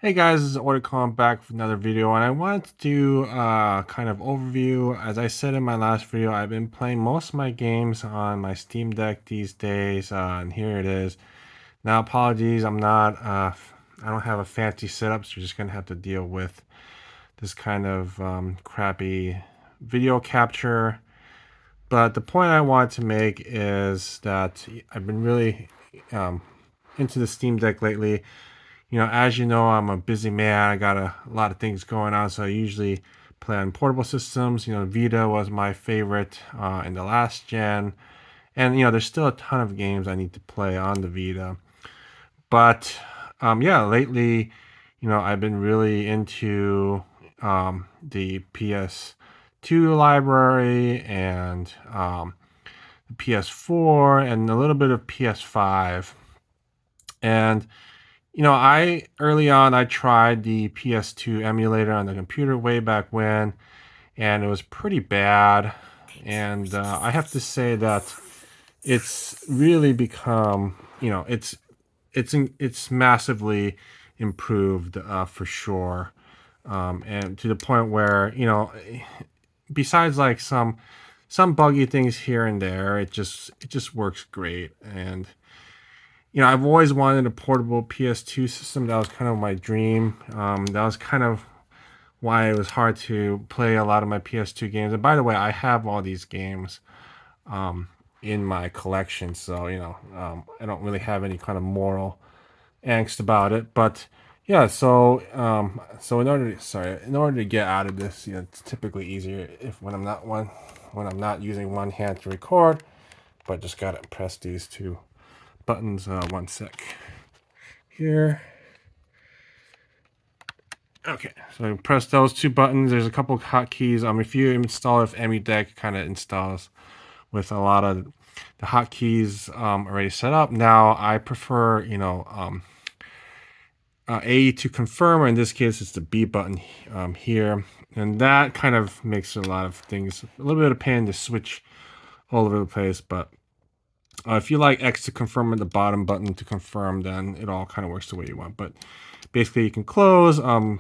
Hey guys, this is Oricon back with another video, and I wanted to do kind of overview. As I said in my last video, I've been playing most of my games on my Steam Deck these days, and here it is. Now, apologies, I don't have a fancy setup, so you're just gonna have to deal with this kind of crappy video capture. But the point I want to make is that I've been really um, into the Steam Deck lately. As you know, I'm a busy man. I got a lot of things going on, so I usually play on portable systems. Vita was my favorite in the last gen, and there's still a ton of games I need to play on the Vita. But yeah, lately, I've been really into the PS2 library and the PS4 and a little bit of PS5. And I early on I tried the PS2 emulator on the computer way back when, and it was pretty bad. And I have to say that it's really become, it's massively improved for sure, and to the point where besides like some buggy things here and there, it just works great. And I've always wanted a portable PS2 system. That was kind of my dream. That was kind of why it was hard to play a lot of my PS2 games. And by the way, I have all these games in my collection, so I don't really have any kind of moral angst about it. But yeah, so in order to get out of this, it's typically easier if when I'm not using one hand to record, but just gotta press these two buttons. One sec here. Okay, so press those two buttons. There's a couple hotkeys. If you install it, if EmuDeck kind of installs with a lot of the hotkeys already set up. Now I prefer, A to confirm, or in this case, it's the B button here, and that kind of makes a lot of things a little bit of pain to switch all over the place. But if you like X to confirm and the bottom button to confirm, then it all kind of works the way you want. But basically, you can close. And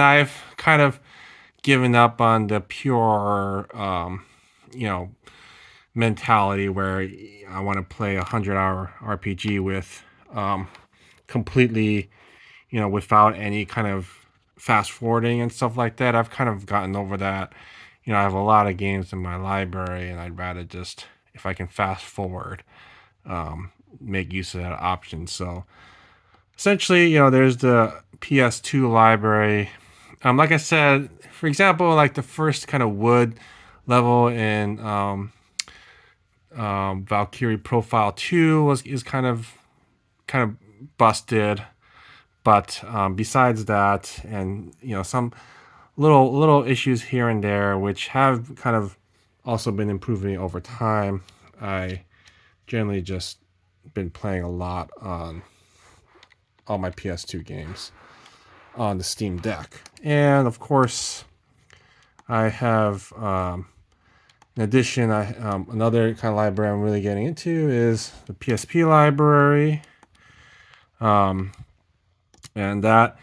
I've kind of given up on the pure, you know, mentality where I want to play a 100-hour RPG with completely, without any kind of fast forwarding and stuff like that. I've kind of gotten over that. I have a lot of games in my library, and I'd rather just, if I can fast forward, make use of that option. So essentially, there's the PS2 library. Like I said, for example, like the first kind of wood level in Valkyrie Profile 2 is kind of busted. But besides that, and some little issues here and there, which have kind of also been improving over time, I generally just been playing a lot on all my PS2 games on the Steam Deck. And of course, I have, in addition, another kind of library I'm really getting into is the PSP library. And that,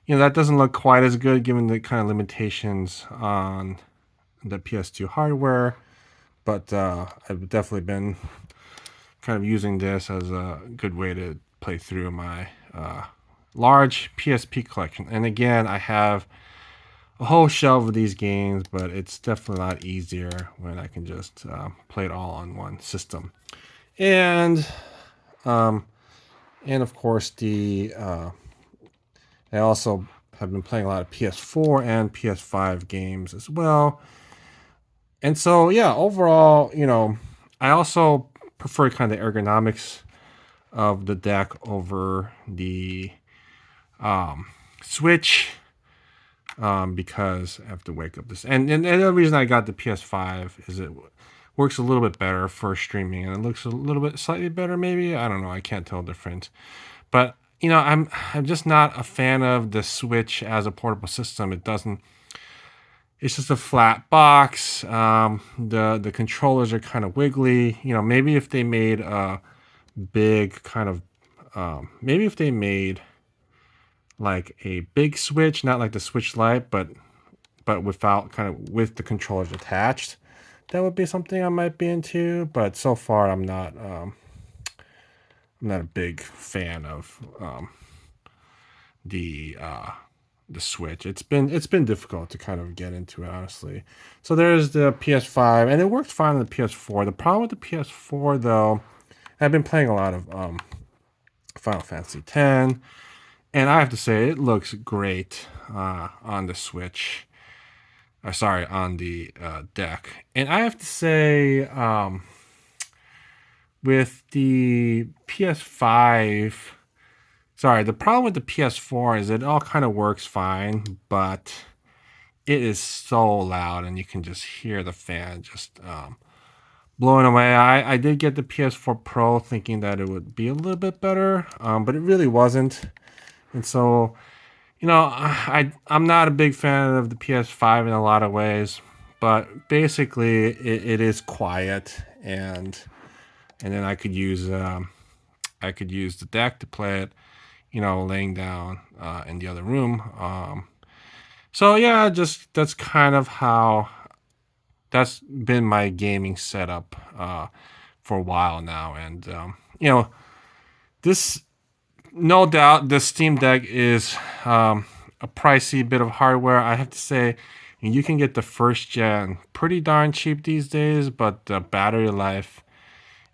that doesn't look quite as good given the kind of limitations on the PS2 hardware. But I've definitely been kind of using this as a good way to play through my large PSP collection. And again, I have a whole shelf of these games, but it's definitely a lot easier when I can just play it all on one system. And of course, I also have been playing a lot of PS4 and PS5 games as well. And so, yeah, overall, I also prefer kind of the ergonomics of the deck over the Switch, because I have to wake up this. And the other reason I got the PS5 is it works a little bit better for streaming, and it looks a little bit slightly better, maybe. I don't know. I can't tell the difference. But I'm just not a fan of the Switch as a portable system. It's just a flat box. The controllers are kind of wiggly. Maybe if they made a big kind of maybe if they made like a big Switch, not like the Switch Lite, but without kind of with the controllers attached. That would be something I might be into, but so far I'm not a big fan of the uh, the Switch. It's been difficult to kind of get into it, honestly. So there's the PS5, and it worked fine on the PS4. The problem with the PS4, though, I've been playing a lot of Final Fantasy X, and I have to say it looks great on the Switch. Sorry, on the deck. And I have to say, with the PS5, sorry, the problem with the PS4 is it all kind of works fine, but it is so loud and you can just hear the fan just blowing away. I did get the PS4 Pro thinking that it would be a little bit better, but it really wasn't. And so, I'm not a big fan of the PS5 in a lot of ways, but basically it is quiet, and then I could use the deck to play it, laying down in the other room. So yeah, just that's kind of how that's been my gaming setup for a while now, and this no doubt the Steam Deck is a pricey bit of hardware. I have to say, you can get the first gen pretty darn cheap these days, but the battery life,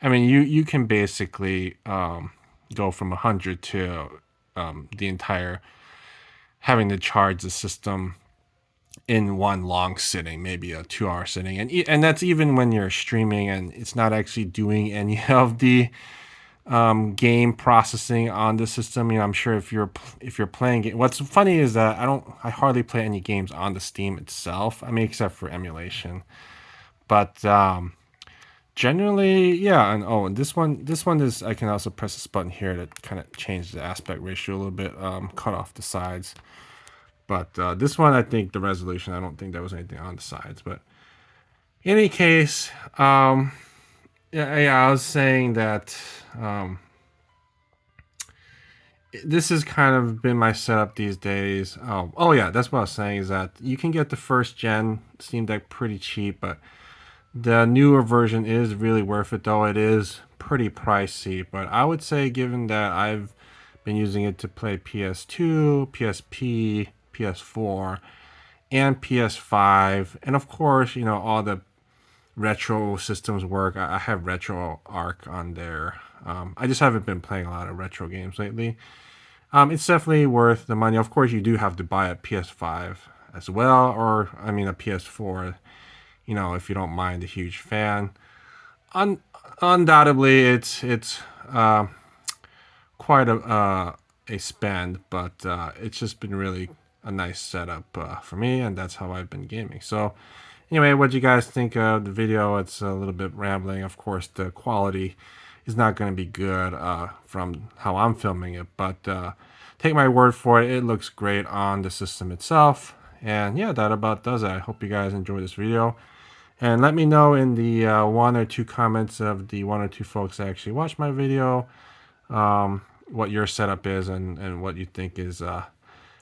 I mean, you can basically go from 100 to the entire having to charge the system in one long sitting, maybe a 2 hour sitting, and that's even when you're streaming and it's not actually doing any of the game processing on the system. I'm sure if you're playing it, what's funny is that I hardly play any games on the Steam itself. I mean, except for emulation, but generally, yeah. And this one is, I can also press this button here to kind of change the aspect ratio a little bit, cut off the sides. But this one, I think the resolution, I don't think there was anything on the sides. But in any case, yeah, I was saying that this has kind of been my setup these days. Oh yeah, that's what I was saying, is that you can get the first gen Steam Deck pretty cheap, but the newer version is really worth it, though it is pretty pricey. But I would say, given that I've been using it to play PS2, PSP, PS4, and PS5, and of course, all the retro systems work. I have Retro Arc on there. I just haven't been playing a lot of retro games lately. It's definitely worth the money. Of course, you do have to buy a PS5 as well, or I mean a PS4. If you don't mind a huge fan. Undoubtedly, it's quite a spend, but it's just been really a nice setup for me, and that's how I've been gaming. So anyway, what do you guys think of the video? It's a little bit rambling. Of course, the quality is not going to be good from how I'm filming it, but take my word for it, it looks great on the system itself. And yeah, that about does it. I hope you guys enjoyed this video. And let me know in the one or two comments of the one or two folks that actually watched my video what your setup is, and what you think is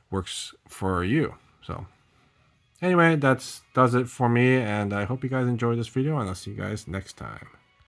works for you. So anyway, does it for me, and I hope you guys enjoyed this video, and I'll see you guys next time.